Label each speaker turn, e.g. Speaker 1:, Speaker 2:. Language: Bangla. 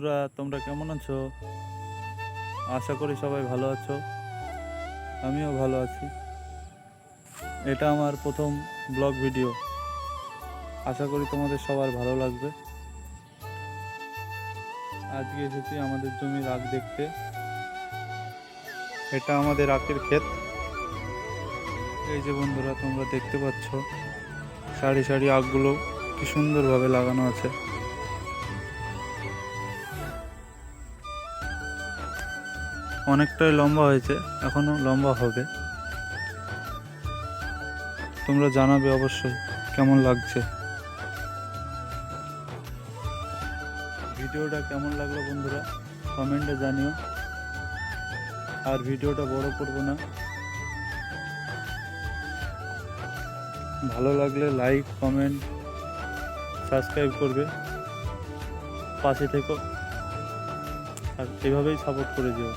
Speaker 1: বন্ধুরা, তোমরা কেমন আছো? আশা করি সবাই ভালো আছো। আমিও ভালো আছি। এটা আমার প্রথম ব্লগ ভিডিও। আশা করি তোমাদের সবার ভালো লাগবে। আজকে এসেছি আমাদের জমির আখ দেখতে। এটা আমাদের আখের ক্ষেত। এই যে বন্ধুরা, তোমরা দেখতে পাচ্ছ সারি সারি আখগুলো কি সুন্দরভাবে লাগানো আছে। অনেকটাই লম্বা হয়েছে, এখনো লম্বা হবে। তোমরা জানাবে অবশ্যই কেমন লাগছে। ভিডিওটা কেমন লাগলো বন্ধুরা, কমেন্টে জানিও। আর ভিডিওটা বড় করব না। ভালো লাগলে লাইক, কমেন্ট, সাবস্ক্রাইব করবে, পাশে থেকো আর এভাবেই সাপোর্ট করে যেও।